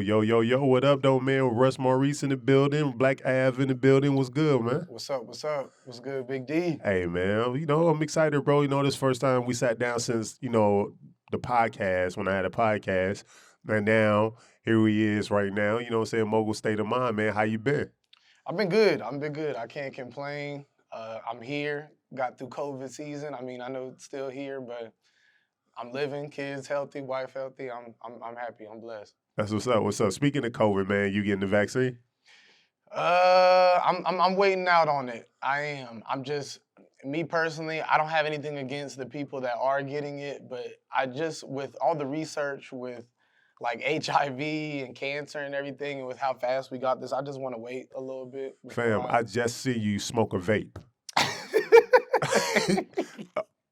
Yo, what up, though, man? Russ, Maurice in the building, Black Av in the building. What's good, man? What's up? What's good, Big D? Hey, man, I'm excited, bro. This first time we sat down since, the podcast, when I had a podcast. And now, here he is right now, what I'm saying, Mogul State of Mind, man. How you been? I've been good. I can't complain. I'm here. Got through COVID season. I mean, I know it's still here, but I'm living. Kids healthy, wife healthy. I'm happy. I'm blessed. That's what's up. What's up? Speaking of COVID, man, you getting the vaccine? I'm waiting out on it. I am. I'm just me personally. I don't have anything against the people that are getting it, but I just with all the research with like HIV and cancer and everything, and with how fast we got this, I just want to wait a little bit. Fam, I just see you smoke a vape.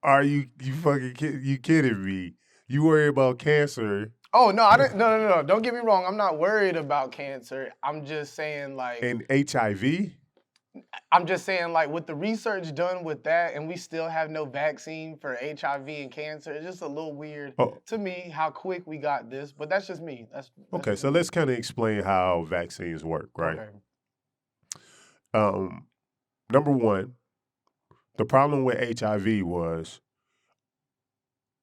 Are you fucking you kidding me? You worry about cancer? Oh no, I didn't. No. Don't get me wrong. I'm not worried about cancer. I'm just saying like. And HIV? I'm just saying like with the research done with that, and we still have no vaccine for HIV and cancer. It's just a little weird to me how quick we got this. But that's just me. That's okay. So let's kind of explain how vaccines work, right? Okay. Number one, the problem with HIV was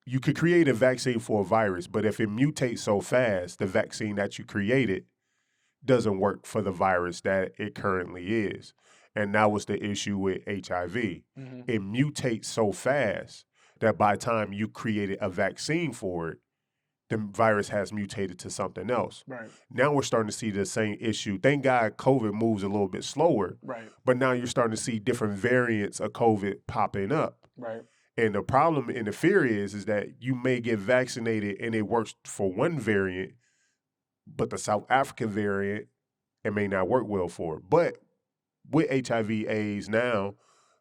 you could create a vaccine for a virus, but if it mutates so fast, the vaccine that you created doesn't work for the virus that it currently is. And that was the issue with HIV. Mm-hmm. It mutates so fast that by the time you created a vaccine for it, the virus has mutated to something else. Right. Now we're starting to see the same issue. Thank God COVID moves a little bit slower. Right. But now you're starting to see different variants of COVID popping up. Right. And the problem and the fear is that you may get vaccinated and it works for one variant, but the South African variant, it may not work well for it. But with HIV/AIDS now,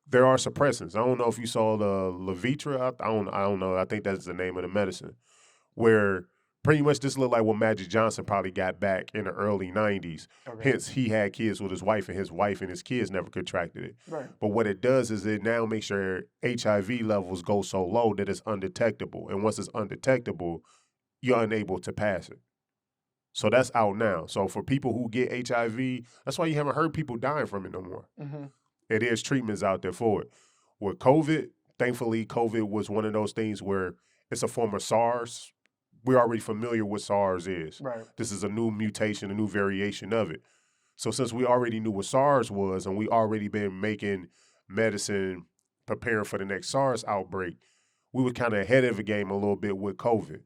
there are suppressants. I don't know if you saw the Levitra. I don't know. I think that's the name of the medicine, where pretty much this looked like what Magic Johnson probably got back in the early 90s. Okay. Hence, he had kids with his wife and his kids never contracted it. Right. But what it does is it now makes sure HIV levels go so low that it's undetectable. And once it's undetectable, you're unable to pass it. So that's out now. So for people who get HIV, that's why you haven't heard people dying from it no more. Mm-hmm. It is treatments out there for it. With COVID, thankfully, COVID was one of those things where it's a form of SARS. We're already familiar with SARS is. Right. This is a new mutation, a new variation of it. So since we already knew what SARS was and we already been making medicine preparing for the next SARS outbreak, we were kind of ahead of the game a little bit with COVID.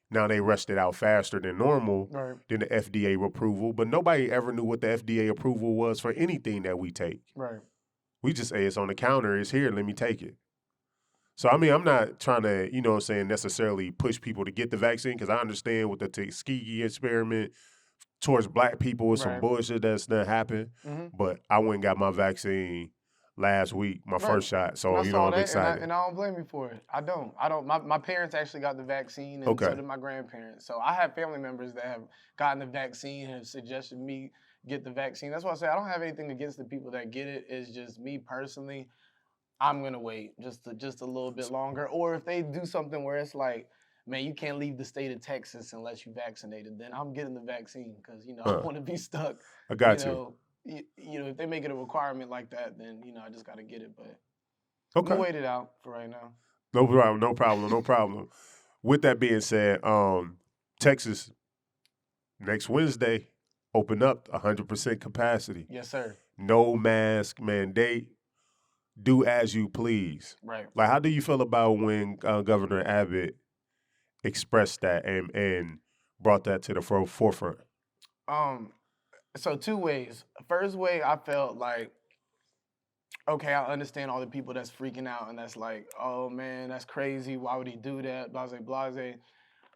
Now they rushed it out faster than normal, right, than the FDA approval, but nobody ever knew what the FDA approval was for anything that we take. Right. We just say it's on the counter, it's here, let me take it. So, I mean, I'm not trying to, necessarily push people to get the vaccine because I understand with the Tuskegee experiment towards black people with some bullshit that's not happened. Mm-hmm. But I went and got my vaccine last week, my first shot. So, I'm excited. And I don't blame you for it. I don't. My parents actually got the vaccine, and so did my grandparents. So I have family members that have gotten the vaccine and have suggested me get the vaccine. That's why I say I don't have anything against the people that get it. It's just me personally. I'm gonna wait just a little bit longer. Or if they do something where it's like, man, you can't leave the state of Texas unless you're vaccinated, then I'm getting the vaccine because I don't want to be stuck. I got you. If they make it a requirement like that, then I just got to get it. But okay, we'll wait it out for right now. No problem. With that being said, Texas next Wednesday open up 100% capacity. Yes, sir. No mask mandate. Do as you please. Right. Like, how do you feel about when Governor Abbott expressed that and brought that to the forefront? So two ways. First way, I felt like, okay, I understand all the people that's freaking out and that's like, oh man, that's crazy. Why would he do that? Blase.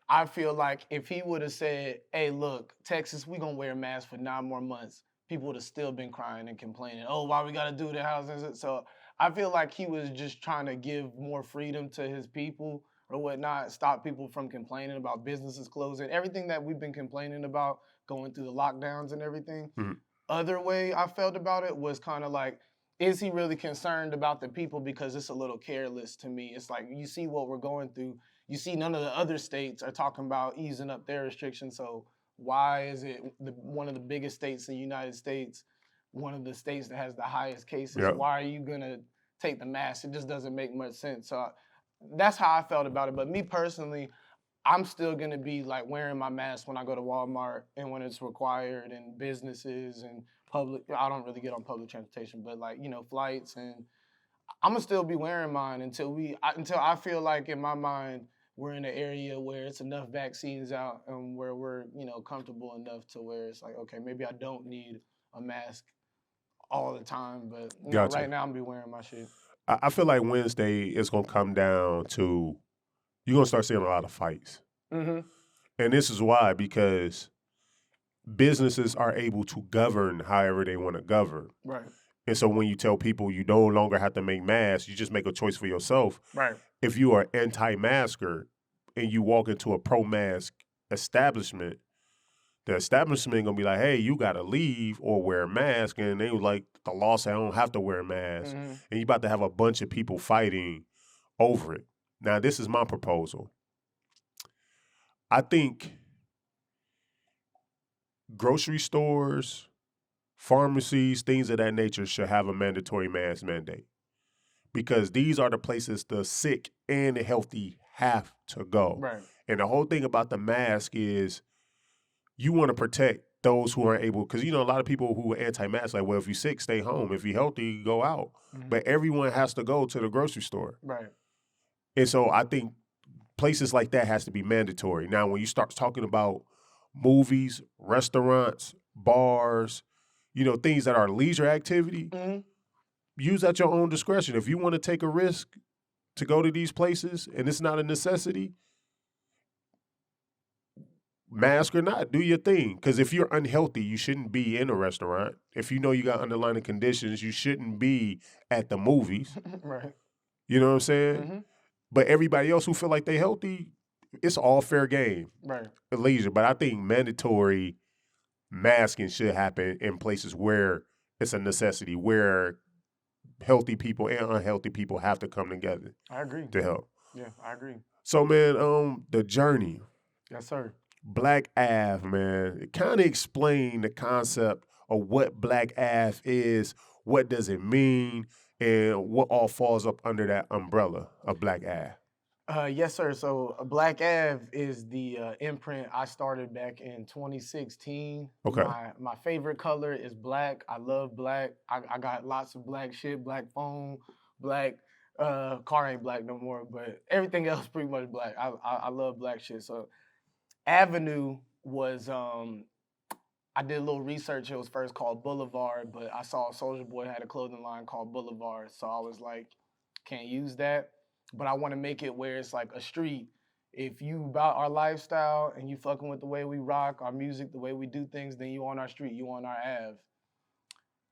I feel like if he would have said, hey, look, Texas, we gonna wear masks for 9 more months, people would have still been crying and complaining. Oh, why we gotta do that? How is it? So I feel like he was just trying to give more freedom to his people or whatnot, stop people from complaining about businesses closing, everything that we've been complaining about going through the lockdowns and everything. Mm-hmm. Other way I felt about it was kind of like, is he really concerned about the people? Because it's a little careless to me. It's like, you see what we're going through. You see none of the other states are talking about easing up their restrictions, so Why is it one of the biggest states in the United States, one of the states that has the highest cases? Yep. Why are you gonna take the mask? It just doesn't make much sense. So that's how I felt about it. But me personally, I'm still gonna be like wearing my mask when I go to Walmart and when it's required in businesses and public. I don't really get on public transportation, but like flights, and I'm gonna still be wearing mine until I feel like in my mind we're in an area where it's enough vaccines out and where we're comfortable enough to where it's like, okay, maybe I don't need a mask all the time, but Gotcha. right now I'm gonna be wearing my shit. I feel like Wednesday is gonna come down to you're gonna start seeing a lot of fights. Mm-hmm. And this is why, because businesses are able to govern however they want to govern. Right. And so when you tell people you no longer have to make masks, you just make a choice for yourself. Right. If you are anti-masker and you walk into a pro-mask establishment, the establishment gonna be like, hey, you gotta leave or wear a mask. And they was like, the law said I don't have to wear a mask. Mm-hmm. And you about to have a bunch of people fighting over it. Now, this is my proposal. I think grocery stores, pharmacies, things of that nature should have a mandatory mask mandate, because these are the places the sick and the healthy have to go. Right. And the whole thing about the mask is you want to protect those who aren't able, because a lot of people who are anti-mask, like, well, if you're sick, stay home. If you're healthy, go out. Mm-hmm. But everyone has to go to the grocery store. Right. And so I think places like that has to be mandatory. Now, when you start talking about movies, restaurants, bars, things that are leisure activity, Mm-hmm. use at your own discretion. If you want to take a risk to go to these places and it's not a necessity, mask or not, do your thing. Because if you're unhealthy, you shouldn't be in a restaurant. If you know you got underlying conditions, you shouldn't be at the movies. Right. You know what I'm saying? Mm-hmm. But everybody else who feel like they healthy, it's all fair game. Right. Leisure. But I think mandatory masking should happen in places where it's a necessity, where healthy people and unhealthy people have to come together. I agree. To help. Yeah, I agree. So, man, the journey. Yes, sir. Black Ave, man. Kind of explain the concept of what Black Ave is, what does it mean, and what all falls up under that umbrella of Black Ave. Yes, sir. So Black Ave is the imprint I started back in 2016. Okay. My favorite color is black. I love black. I got lots of black shit, black phone, black car ain't black no more, but everything else pretty much black. I love black shit. So Avenue was I did a little research. It was first called Boulevard, but I saw Soulja Boy had a clothing line called Boulevard, so I was like, can't use that. But I want to make it where it's like a street. If you about our lifestyle and you fucking with the way we rock, our music, the way we do things, then you on our street, you on our Ave.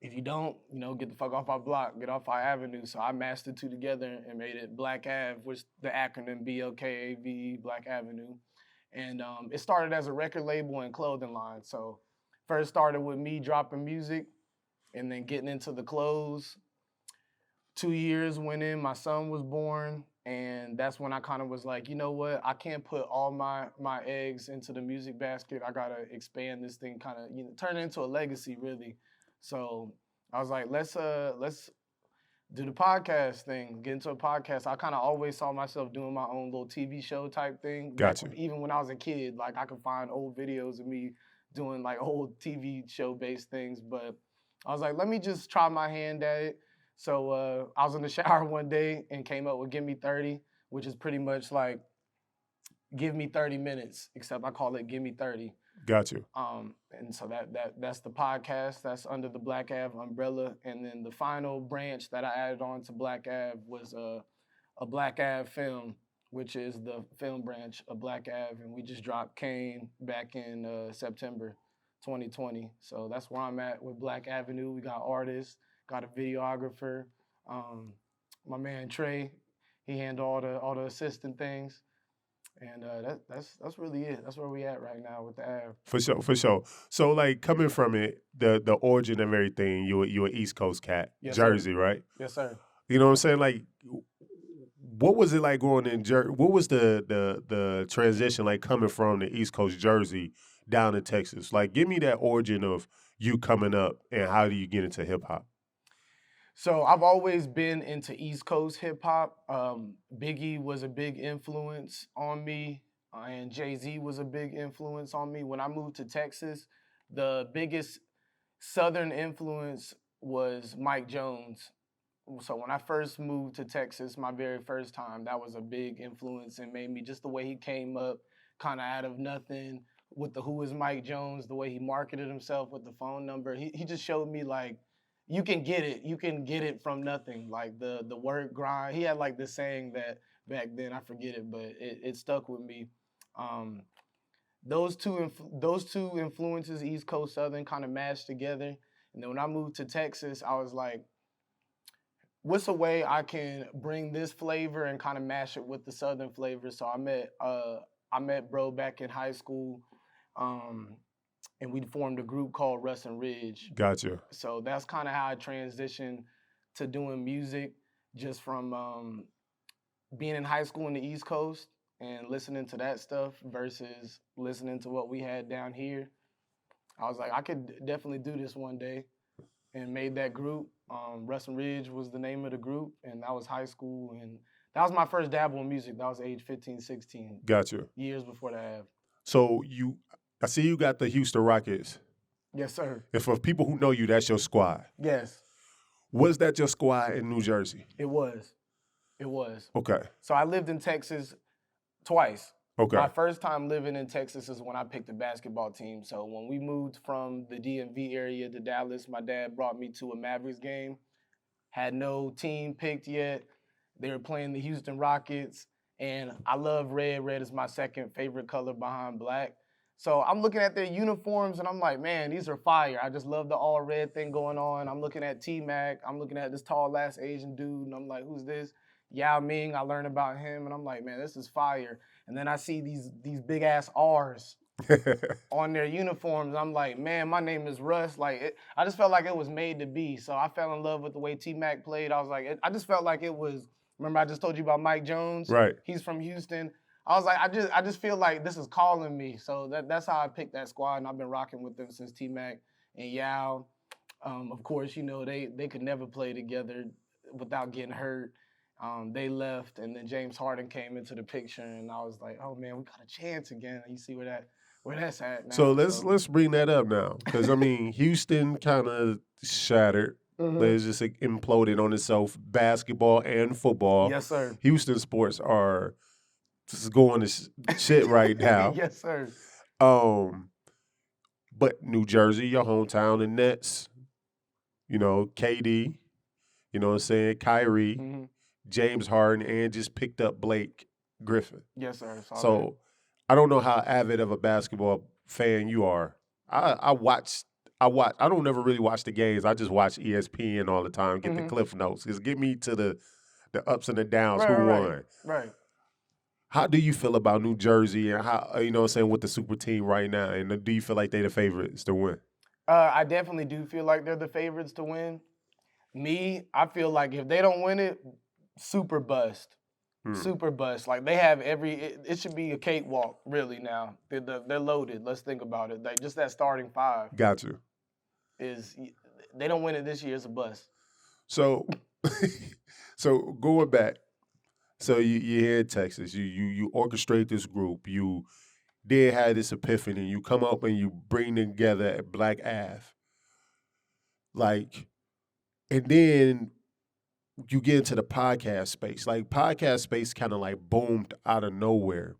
If you don't, get the fuck off our block, get off our avenue. So I mashed the two together and made it Black Ave, which the acronym BLKAV, Black Avenue. And it started as a record label and clothing line. So first started with me dropping music and then getting into the clothes. 2 years went in, my son was born, and that's when I kind of was like, you know what? I can't put all my eggs into the music basket. I gotta expand this thing, kind of turn it into a legacy, really. So I was like, let's do the podcast thing, get into a podcast. I kind of always saw myself doing my own little TV show type thing. Gotcha. Even when I was a kid, like I could find old videos of me doing like old TV show based things. But I was like, let me just try my hand at it. So I was in the shower one day and came up with Give Me 30, which is pretty much like give me 30 minutes, except I call it Give Me 30. Got you. And so that's the podcast. That's under the Black Ave umbrella. And then the final branch that I added on to Black Ave was a Black Ave film, which is the film branch of Black Ave. And we just dropped KAINE back in September 2020. So that's where I'm at with Black Avenue. We got artists, got a videographer. My man Trey, he handled all the assistant things. And that's really it. That's where we at right now with the Ave. For sure. So like coming from it, the origin of everything, you an East Coast cat, Yes, Jersey, sir. right? Yes, sir. You know what I'm saying? Like, what was it like growing in Jersey? What was the transition like coming from the East Coast Jersey down in Texas? Like, give me that origin of you coming up and how do you get into hip hop? So I've always been into East Coast hip hop. Biggie was a big influence on me, and Jay-Z was a big influence on me. When I moved to Texas, the biggest Southern influence was Mike Jones. So when I first moved to Texas, my very first time, that was a big influence and made me just the way he came up, kind of out of nothing with the Who is Mike Jones, the way he marketed himself with the phone number. He just showed me like you can get it. You can get it from nothing. Like the work grind. He had like this saying that back then, I forget it, but it stuck with me. Um, those two influences, East Coast Southern, kind of mashed together. And then when I moved to Texas, I was like, what's a way I can bring this flavor and kind of mash it with the Southern flavor? So I met bro back in high school, um, and we formed a group called Russ and Ridge. Gotcha. So that's kind of how I transitioned to doing music, just from being in high school in the East Coast and listening to that stuff versus listening to what we had down here. I was like, I could definitely do this one day, and made that group. Russ and Ridge was the name of the group, and that was high school. And that was my first dabble in music. That was age 15, 16. Gotcha. Years before that. So I see you got the Houston Rockets. Yes, sir. And for people who know you, that's your squad. Yes. Was that your squad in New Jersey? It was. It was. Okay. So I lived in Texas twice. Okay. My first time living in Texas is when I picked a basketball team. So when we moved from the DMV area to Dallas, my dad brought me to a Mavericks game. Had no team picked yet. They were playing the Houston Rockets, and I love red. Red is my second favorite color behind black. So I'm looking at their uniforms, and I'm like, man, these are fire. I just love the all red thing going on. I'm looking at T-Mac. I'm looking at this tall-ass Asian dude, and I'm like, who's this? Yao Ming. I learned about him, and I'm like, man, this is fire. And then I see these big-ass R's on their uniforms. I'm like, man, my name is Russ. Like, I just felt like it was made to be. So I fell in love with the way T-Mac played. I was like, I just felt like it was. Remember, I just told you about Mike Jones. Right. He's from Houston. I was like, I just feel like this is calling me. So that's how I picked that squad, and I've been rocking with them since T-Mac and Yao. Of course, you know they could never play together without getting hurt. They left, and then James Harden came into the picture, and I was like, oh man, we got a chance again. And you see where that's at now. So let's bring that up now, because I mean, Houston kind of shattered. Mhm. It's just imploded on itself, basketball and football. Yes, sir. Houston sports are just going to shit right now. Yes, sir. But New Jersey, your hometown, the Nets, you know, KD, you know what I'm saying, Kyrie, Mm-hmm. James Harden, and just picked up Blake Griffin. Yes, sir. So I don't know how avid of a basketball fan you are. I don't never really watch the games. I just watch ESPN all the time, get the cliff notes. Just get me to the ups and the downs, who won. Right. How do you feel about New Jersey and how, you know what I'm saying, with the super team right now? And do you feel like they're the favorites to win? I definitely do feel like they're the favorites to win. Me, I feel like if they don't win it, super bust. Super bust. Like they have it should be a cakewalk, really, now. They're loaded. Let's think about it. Like just that starting five. Got you. They don't win it this year, it's a bust. So so going back, so you're here in Texas, you orchestrate this group, you did have this epiphany, you come up and you bring together a Black Ave. Like, and then you get into the podcast space. Like, podcast space kind of like boomed out of nowhere.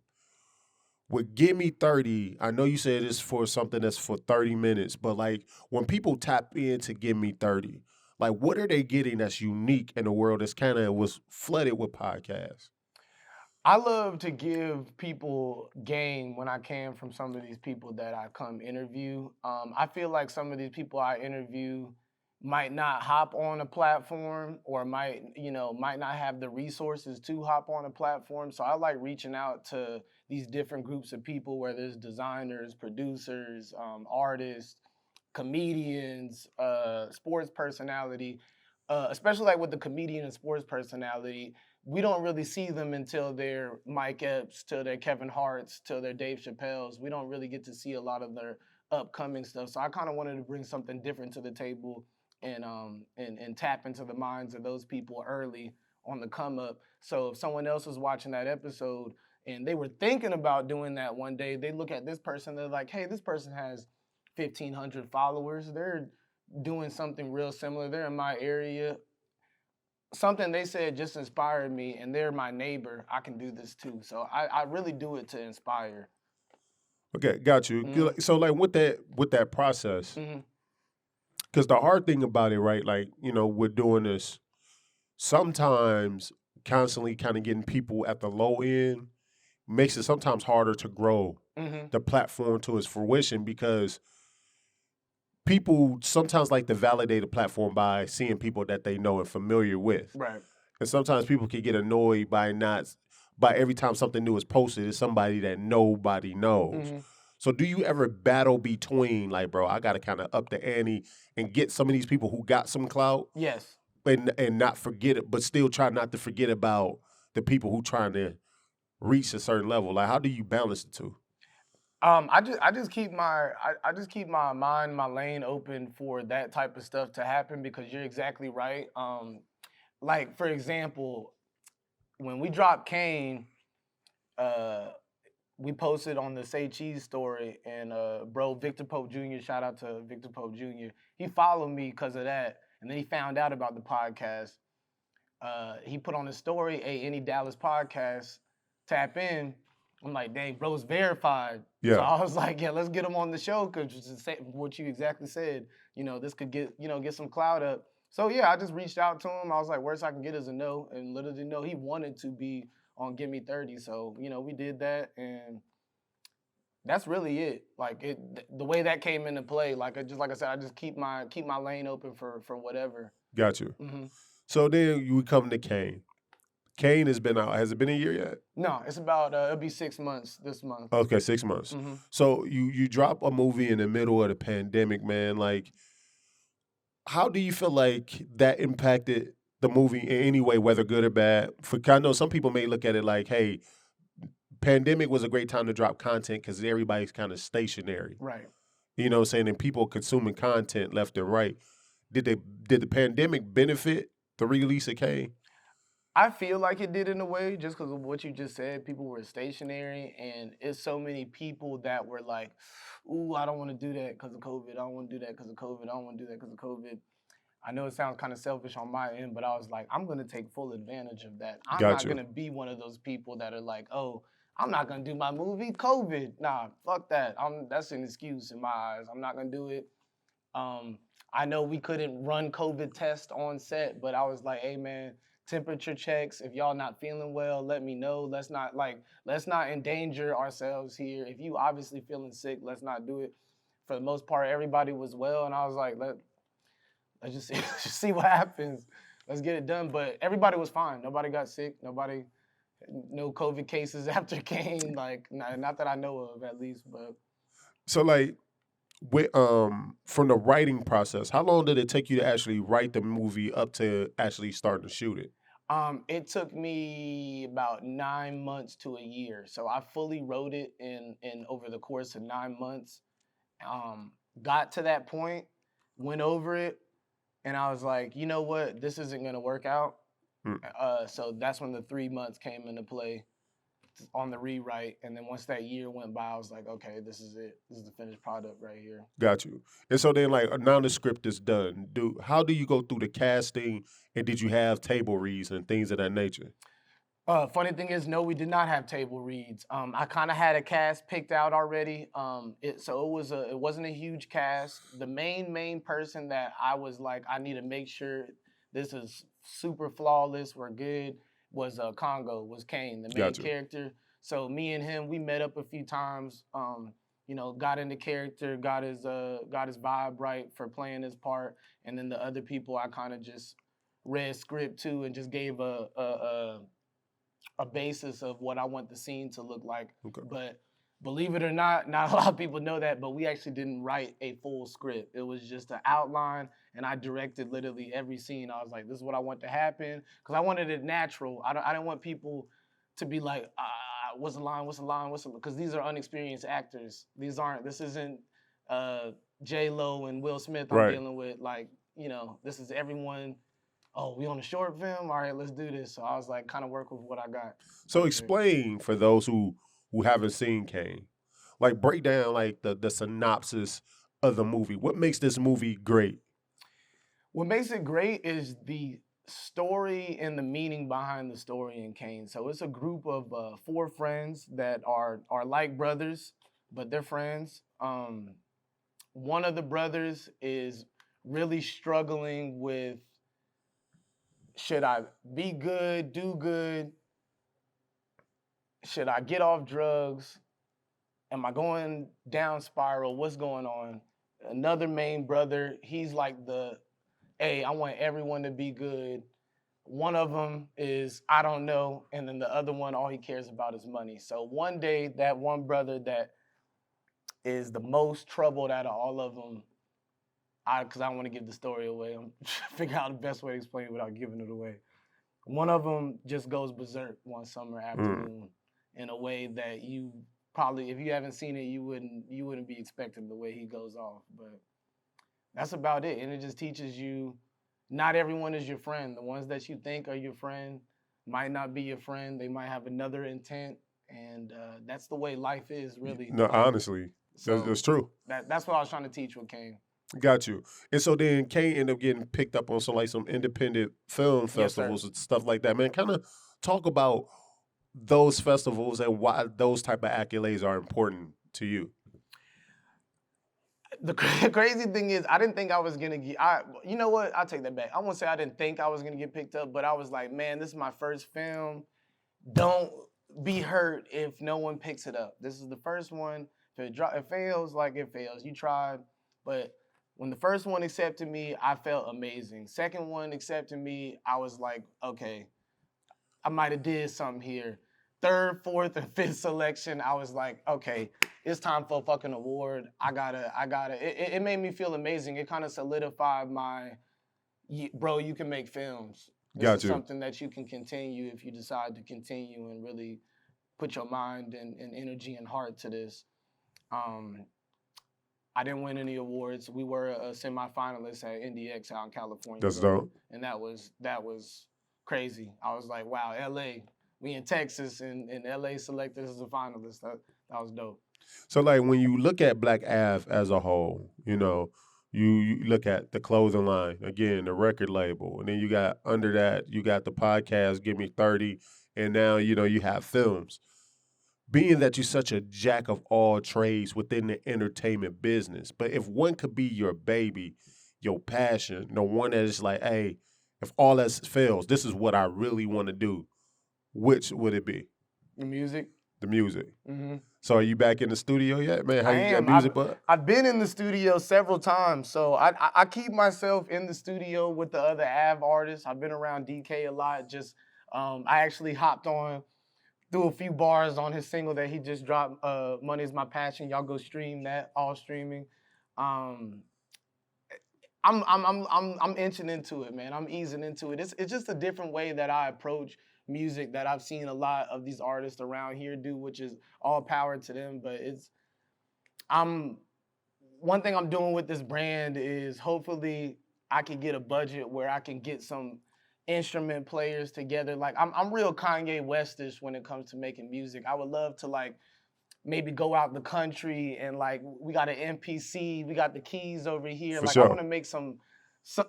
With Give Me 30, I know you said it's for something that's for 30 minutes, but like when people tap into Give Me 30, like what are they getting that's unique in the world that's kind of was flooded with podcasts? I love to give people game when I can from some of these people that I come interview. I feel like some of these people I interview might not hop on a platform or might not have the resources to hop on a platform. So I like reaching out to these different groups of people, where there's designers, producers, artists, comedians, sports personality, especially like with the comedian and sports personality, we don't really see them until they're Mike Epps, till they're Kevin Hart's, till they're Dave Chappelle's. We don't really get to see a lot of their upcoming stuff. So I kind of wanted to bring something different to the table and tap into the minds of those people early on the come up. So if someone else was watching that episode and they were thinking about doing that one day, they look at this person, they're like, hey, this person has 1,500 followers. They're doing something real similar. They're in my area. Something they said just inspired me, and they're my neighbor. I can do this too. So I really do it to inspire. Okay, got you. Mhm. So like with that process, Mhm. because the hard thing about it, right? Like we're doing this. Sometimes constantly kind of getting people at the low end makes it sometimes harder to grow Mhm. the platform to its fruition because people sometimes like to validate a platform by seeing people that they know and familiar with. Right. And sometimes people can get annoyed by every time something new is posted, it's somebody that nobody knows. Mhm. So do you ever battle between like, bro, I gotta kind of up the ante and get some of these people who got some clout Yes. and not forget it, but still try not to forget about the people who trying to reach a certain level? Like, how do you balance the two? I just keep I just keep my mind, my lane open for that type of stuff to happen because you're exactly right. Like for example, when we dropped Kane, uh, we posted on the Say Cheese story, and bro Victor Pope Jr. Shout out to Victor Pope Jr. He followed me because of that, and then he found out about the podcast. He put on his story, "Hey, any Dallas podcast, tap in." I'm like, "Dang, bro's verified." So Yeah, I was like, "Yeah, let's get him on the show because what you exactly said. This could get some clout up." So yeah, I just reached out to him. I was like, "Worst I can get is a no," and little did he know he wanted to be on Give Me 30. So we did that, and that's really it. Like the way that came into play. Like I said, I just keep my lane open for whatever. got you. hmm So then you come to Kane. Kane has been out. Has it been a year yet? No, it's about it'll be 6 months this month. Okay, 6 months. hmm So you drop a movie in the middle of the pandemic, man. Like, how do you feel like that impacted the movie in any way, whether good or bad? For I know some people may look at it like, hey, pandemic was a great time to drop content because everybody's kind of stationary. Right. You know what I'm saying? And people consuming content left and right. Did the pandemic benefit the release of Kane? I feel like it did in a way, just because of what you just said. People were stationary, and it's so many people that were like, "Ooh, I don't want to do that because of COVID. I don't want to do that because of COVID. I don't want to do that because of COVID." I know it sounds kind of selfish on my end, but I was like, I'm gonna take full advantage of that. I'm Got not you. gonna be one of those people that are like, "Oh, I'm not gonna do my movie, COVID." Nah, fuck that. That's an excuse in my eyes. I'm not gonna do it. Um, I know we couldn't run COVID tests on set, but I was like, hey man, temperature checks. If y'all not feeling well, let me know. Let's not endanger ourselves here. If you obviously feeling sick, let's not do it. For the most part, everybody was well, and I was like, let's just see, let's just see what happens. Let's get it done. But everybody was fine. Nobody got sick. No COVID cases after Kane. Like, not that I know of, at least. But So like with from the writing process, how long did it take you to actually write the movie up to actually starting to shoot it? it took me about 9 months to a year. So I fully wrote it in over the course of 9 months. Um, got to that point, went over it, and I was like, you know what, this isn't gonna work out. Mm, So that's when the 3 months came into play on the rewrite. And then once that year went by, I was like, okay, this is it. This is the finished product right here. got you. And so then like now the script is done. How do you go through the casting and did you have table reads and things of that nature? Funny thing is, no, we did not have table reads. I kind of had a cast picked out already. It wasn't a huge cast. The main person that I was like, I need to make sure this is super flawless, we're good, was was Kane, the main Got you. character. So me and him, we met up a few times. Got into character, got his vibe right for playing his part, and then the other people I kind of just read script to and just gave a basis of what I want the scene to look like. Okay. But believe it or not a lot of people know that, but we actually didn't write a full script. It was just an outline, and I directed literally every scene. I was like, this is what I want to happen, because I wanted it natural. I didn't want people to be like, what's the line, because these are unexperienced actors. This isn't J-Lo and Will Smith I'm Right. dealing with. Like, this is everyone. Oh, we on a short film? All right, let's do this. So I was like, kind of work with what I got. So explain for those who haven't seen KAINE, like break down like the synopsis of the movie. What makes this movie great? What makes it great is the story and the meaning behind the story in KAINE. So it's a group of 4 friends that are like brothers, but they're friends. One of the brothers is really struggling with, should I be good, do good? Should I get off drugs? Am I going down spiral? What's going on? Another main brother, he's like hey, I want everyone to be good. One of them is, I don't know. And then the other one, all he cares about is money. So one day, that one brother that is the most troubled out of all of them, because I don't want to give the story away. I'm trying to figure out the best way to explain it without giving it away. One of them just goes berserk one summer afternoon in a way that you probably, if you haven't seen it, you wouldn't be expecting the way he goes off. But that's about it. And it just teaches you, not everyone is your friend. The ones that you think are your friend might not be your friend. They might have another intent. And that's the way life is, really. No, honestly, So that's true. That's what I was trying to teach with KAINE. Got you. And so then KAINE ended up getting picked up on some independent film Yes, sir. festivals and stuff like that. Man, kind of talk about those festivals and why those type of accolades are important to you. The crazy thing is, I didn't think I was gonna get. You know what? I'll take that back. I won't say I didn't think I was gonna get picked up, but I was like, man, this is my first film. Don't be hurt if no one picks it up. This is the first one. If it fails, like it fails. You tried, but when the first one accepted me, I felt amazing. Second one accepted me, I was like, okay, I might have did something here. Third, fourth, and fifth selection, I was like, okay, it's time for a fucking award. I gotta. It made me feel amazing. It kind of solidified my, bro, you can make films. This is something that you can continue if you decide to continue and really put your mind and energy and heart to this. I didn't win any awards. We were a semifinalist at NDX out in California. That's dope. And that was crazy. I was like, wow, LA. We in Texas, and LA selected us as a finalist. That was dope. So, like, when you look at Black Ave as a whole, you look at the clothing line, again, the record label, and then you got under that, you got the podcast, Give Me 30, and now, you have films. Being that you're such a jack of all trades within the entertainment business, but if one could be your baby, your passion, the one that is like, hey, if all else fails, this is what I really want to do, which would it be? The music. The music. Mm-hmm. So are you back in the studio yet, man? How I you am. got music, bud? I've been in the studio several times, so I keep myself in the studio with the other Av artists. I've been around DK a lot. Just I actually hopped on, threw a few bars on his single that he just dropped. Money's My Passion. Y'all go stream that. All streaming. I'm inching into it, man. I'm easing into it. It's just a different way that I approach music that I've seen a lot of these artists around here do, which is all power to them. But one thing I'm doing with this brand is hopefully I can get a budget where I can get some instrument players together. Like I'm real Kanye Westish when it comes to making music. I would love to like maybe go out the country and like we got an MPC, we got the keys over here. I want to make some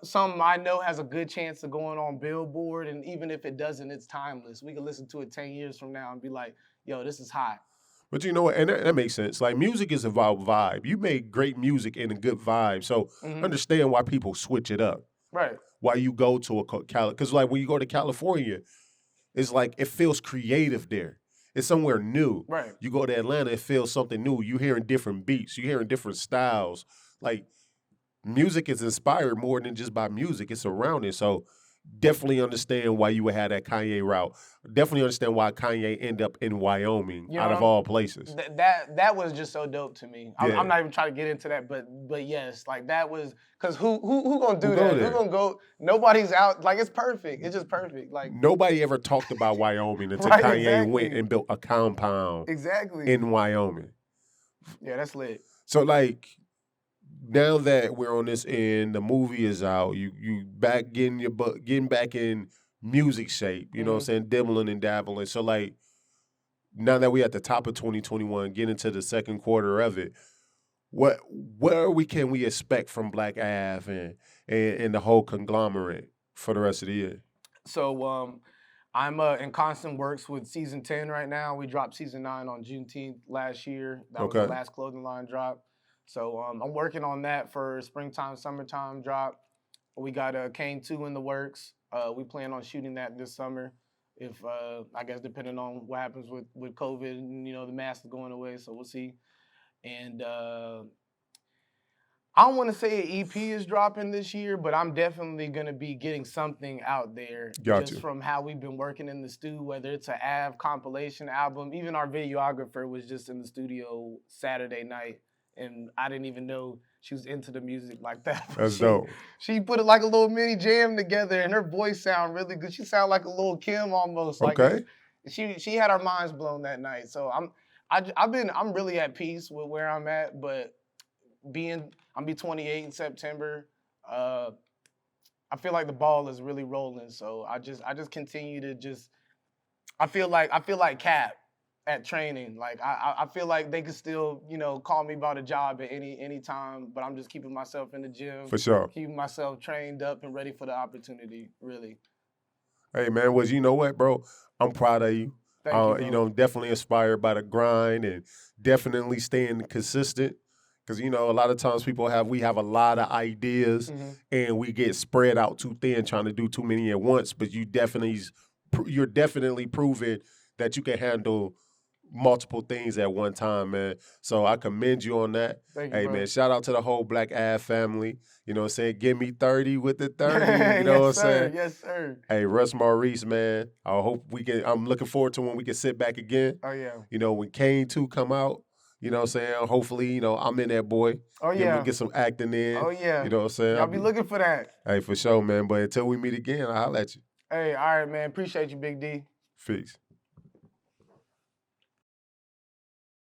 I know has a good chance of going on Billboard, and even if it doesn't, it's timeless. We can listen to it 10 years from now and be like, yo, this is hot. But you know what, and that makes sense. Like, music is about vibe. You make great music and a good vibe, so understand why people switch it up. Right. Why you go to because like when you go to California, it's like it feels creative there. It's somewhere new. Right. You go to Atlanta, it feels something new. You hearing different beats. You hearing different styles. Like, music is inspired more than just by music. It's surrounding. So definitely understand why you would have that Kanye route. Definitely understand why Kanye ended up in Wyoming, You know out what of all places. that was just so dope to me. Yeah. I'm not even trying to get into that, but yes, like that was because who gonna do Who go that? there? Who gonna go? Nobody's out. Like it's perfect. It's just perfect. Like Nobody ever talked about Wyoming until Right, Kanye went exactly. and built a compound exactly. in Wyoming. Yeah, that's lit. So like now that we're on this end, the movie is out. You back getting back in music shape. You know what I'm saying, dibbling and dabbling. So like now that we at the top of 2021, getting into the second quarter of it, what can we expect from Black Ave and the whole conglomerate for the rest of the year? So I'm in constant works with season 10 right now. We dropped season 9 on Juneteenth last year. That was the Okay. last clothing line drop. So I'm working on that for springtime, summertime drop. We got a KAINE 2 in the works. We plan on shooting that this summer. If I guess depending on what happens with COVID and the mask is going away, so we'll see. And I don't want to say an EP is dropping this year, but I'm definitely gonna be getting something out there Got you. from how we've been working in the studio. Whether it's an Av compilation album, even our videographer was just in the studio Saturday night, and I didn't even know she was into the music like that. That's dope. She put it like a little mini jam together, and her voice sound really good. She sound like a little Kim almost. Okay. She had our minds blown that night. So I'm really at peace with where I'm at, but I'm be 28 in September. I feel like the ball is really rolling, so I just continue to just. I feel like Cap at training. Like I feel like they could still call me about a job at any time, but I'm just keeping myself in the gym. For sure. Keeping myself trained up and ready for the opportunity. Really. Hey man, you know what, bro? I'm proud of you. Thank you, bro. You know, I'm definitely inspired by the grind and definitely staying consistent. Because a lot of times we have a lot of ideas and we get spread out too thin trying to do too many at once. But you're definitely proving that you can handle multiple things at one time, man. So I commend you on that. Thank you, hey, bro. man, shout out to the whole Black Ave family. You know what I'm saying? Give me 30 with the 30. You Yes, know what I'm sir. saying? Yes, sir. Hey, Russ, Maurice, man. I'm looking forward to when we can sit back again. Oh yeah. When KAINE 2 come out, you know what I'm saying? Hopefully, I'm in that boy. Oh yeah. Get some acting in. Oh yeah. You know what I'm saying? Y'all be looking for that. Hey, for sure, man. But until we meet again, I'll holler at you. Hey, all right, man. Appreciate you, Big D. Peace.